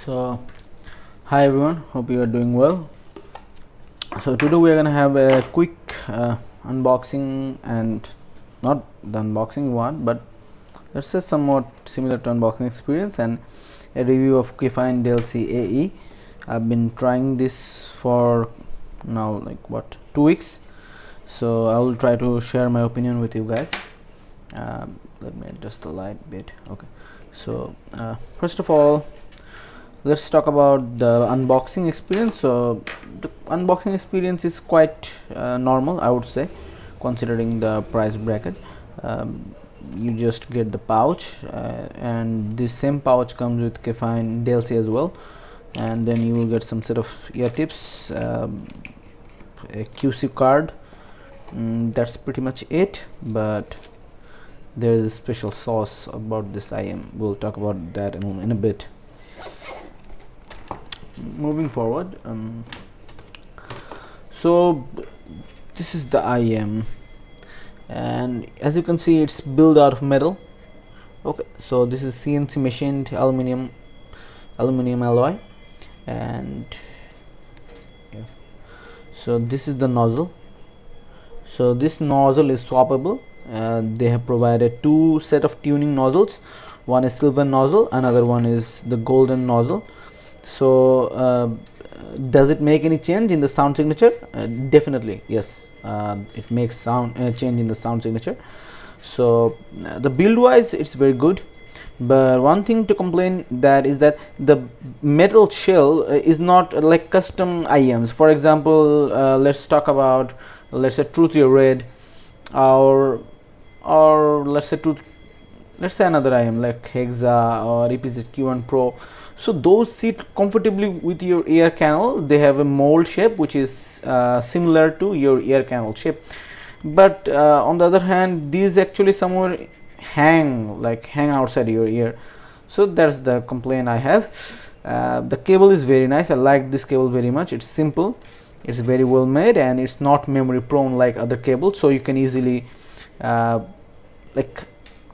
So, hi everyone, hope you are doing well. So, today we are going to have a quick unboxing, and not the unboxing one, but let's say somewhat similar to unboxing experience and a review of Kefine Delci AE. I've been trying this for now like 2 weeks, so I will try to share my opinion with you guys. Let me adjust the light bit. Okay, so first of all, let's talk about the unboxing experience. So the unboxing experience is quite normal, I would say, considering the price bracket. You just get the pouch, and this same pouch comes with Kefine Delci as well, and then you will get some set of ear tips, a QC card. That's pretty much it, but there is a special sauce about this IM. We'll talk about that in a bit. Moving forward, so this is the IM, and as you can see, it's built out of metal. Okay, so this is CNC machined aluminum alloy, and yeah. So this is the nozzle. So this nozzle is swappable. They have provided two set of tuning nozzles. One is silver nozzle, another one is the golden nozzle. So does it make any change in the sound signature? Definitely yes, it makes sound change in the sound signature. So the build wise, it's very good, but one thing to complain that is that the metal shell is not like custom IMs. For example, let's talk about, let's say, Truth Your Red, or let's say another IM like Hexa or EPZ Q1 Pro. So those sit comfortably with your ear canal. They have a mold shape which is similar to your ear canal shape, but on the other hand, these actually somewhere hang outside your ear. So that's the complaint I have. The cable is very nice. I like this cable very much. It's simple, it's very well made, and it's not memory prone like other cables, so you can easily like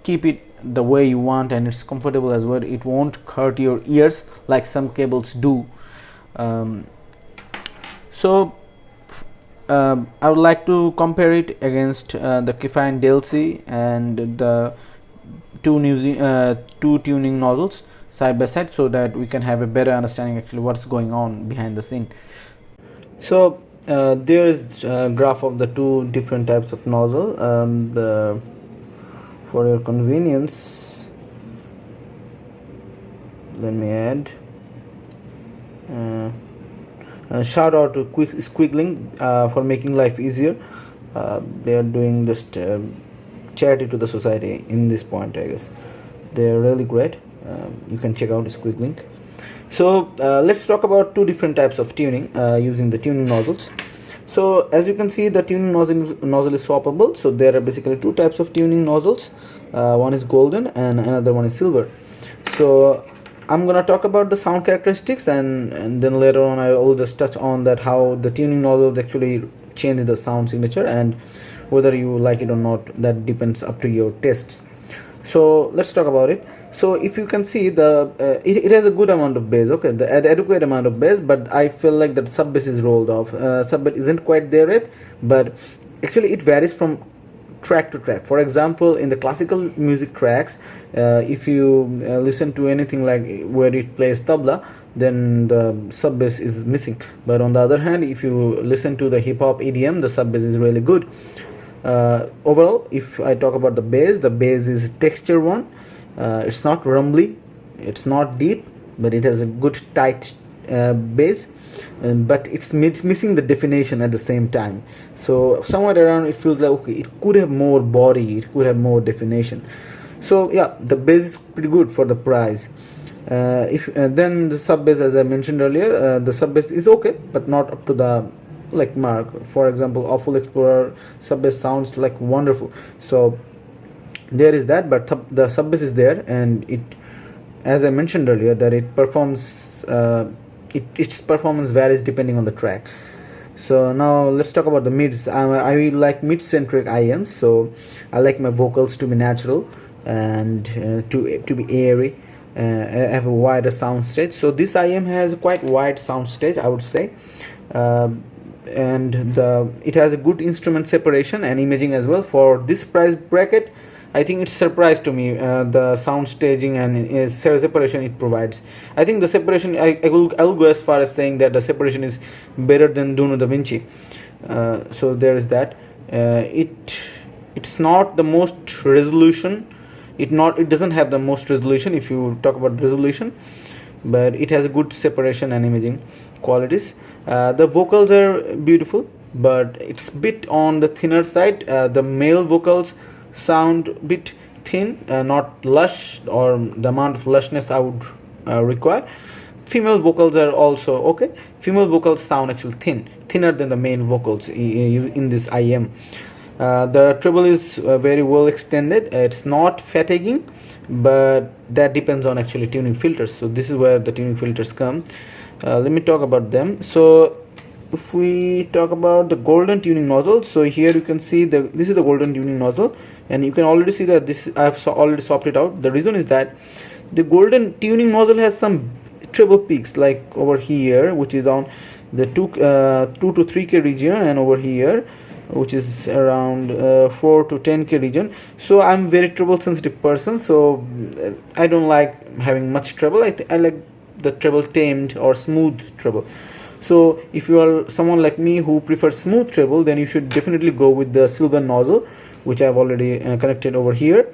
keep it the way you want, and it's comfortable as well. It won't hurt your ears like some cables do. So I would like to compare it against the Kefine Delci and the two tuning nozzles side by side, so that we can have a better understanding actually what's going on behind the scene. So there is a graph of the two different types of nozzle. For your convenience, let me add shout out to Squiggling for making life easier. They are doing this charity to the society in this point, I guess. They're really great. You can check out Squiggling. So let's talk about two different types of tuning using the tuning nozzles. So as you can see, the tuning nozzle is swappable. So there are basically two types of tuning nozzles. One is golden and another one is silver. So I'm gonna talk about the sound characteristics, and then later on I will just touch on that how the tuning nozzles actually change the sound signature, and whether you like it or not, that depends up to your tastes. So let's talk about it. So if you can see, the it has a good amount of bass. Okay, the adequate amount of bass, but I feel like that sub bass is rolled off. Sub bass isn't quite there yet, but actually it varies from track to track. For example, in the classical music tracks, if you listen to anything like where it plays tabla, then the sub bass is missing. But on the other hand, if you listen to the hip hop EDM, the sub bass is really good. Overall, if I talk about the bass is texture one. It's not rumbly, it's not deep, but it has a good tight bass, but it's missing the definition at the same time. So somewhere around it feels like, okay, it could have more body, it could have more definition. So yeah, the bass is pretty good for the price. If then the sub bass, as I mentioned earlier, the sub bass is okay, but not up to the like mark. For example, Awful Explorer sub bass sounds like wonderful. So there is that, but the sub bass is there, and it, as I mentioned earlier, that it performs its performance varies depending on the track. So now let's talk about the mids. I like mid centric IMs, so I like my vocals to be natural and to be airy, have a wider sound stage. So this IM has a quite wide sound stage, I would say. And it has a good instrument separation and imaging as well. For this price bracket, I think it's surprised to me the sound staging and separation it provides. I think the separation, I'll go as far as saying that the separation is better than Duno Da Vinci. So there is that. It's not the most resolution. It doesn't have the most resolution if you talk about resolution, but it has a good separation and imaging qualities. The vocals are beautiful, but it's a bit on the thinner side. The male vocals sound a bit thin, not lush, or the amount of lushness I would require. Female vocals are also okay. Female vocals sound actually thinner than the male vocals in this IM. The treble is very well extended. It's not fatiguing, but that depends on actually tuning filters. So this is where the tuning filters come. Let me talk about them. So if we talk about the golden tuning nozzle, so here you can see this is the golden tuning nozzle, and you can already see that I've already swapped it out. The reason is that the golden tuning nozzle has some treble peaks, like over here, which is on the 2 to 3K region, and over here, which is around 4 to 10K region. So I'm very treble sensitive person, so I don't like having much treble. I like the treble tamed or smooth treble. So if you are someone like me who prefers smooth treble, then you should definitely go with the silver nozzle, which I've already connected over here.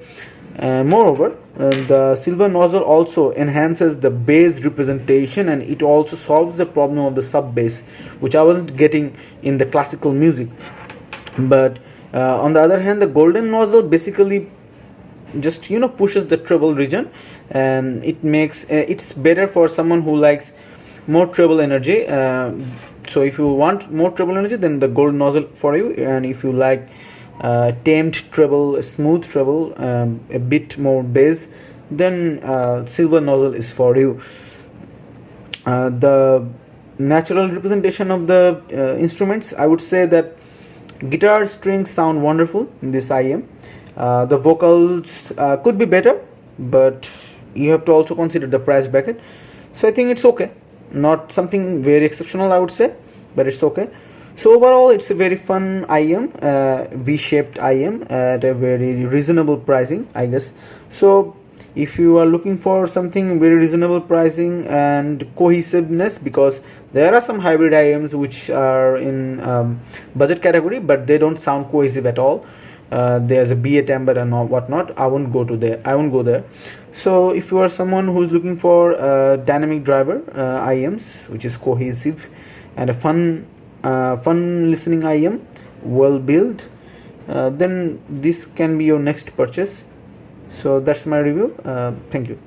Moreover, the silver nozzle also enhances the bass representation, and it also solves the problem of the sub bass, which I wasn't getting in the classical music. But on the other hand, the golden nozzle basically just pushes the treble region, and it makes it's better for someone who likes more treble energy. So if you want more treble energy, then the golden nozzle for you, and if you like tamed treble, smooth treble, a bit more bass, then silver nozzle is for you. The natural representation of the instruments, I would say that guitar strings sound wonderful in this IM. The vocals could be better, but you have to also consider the price bracket. So I think it's okay, not something very exceptional, I would say, but it's okay. So overall, it's a very fun IM, V-shaped IM at a very reasonable pricing, I guess. So if you are looking for something very reasonable pricing and cohesiveness, because there are some hybrid IMs which are in budget category, but they don't sound cohesive at all. There's a BA timbre and whatnot. I won't go there. So if you are someone who's looking for dynamic driver IMs, which is cohesive and a fun listening IM, well built, then this can be your next purchase. So that's my review. Thank you.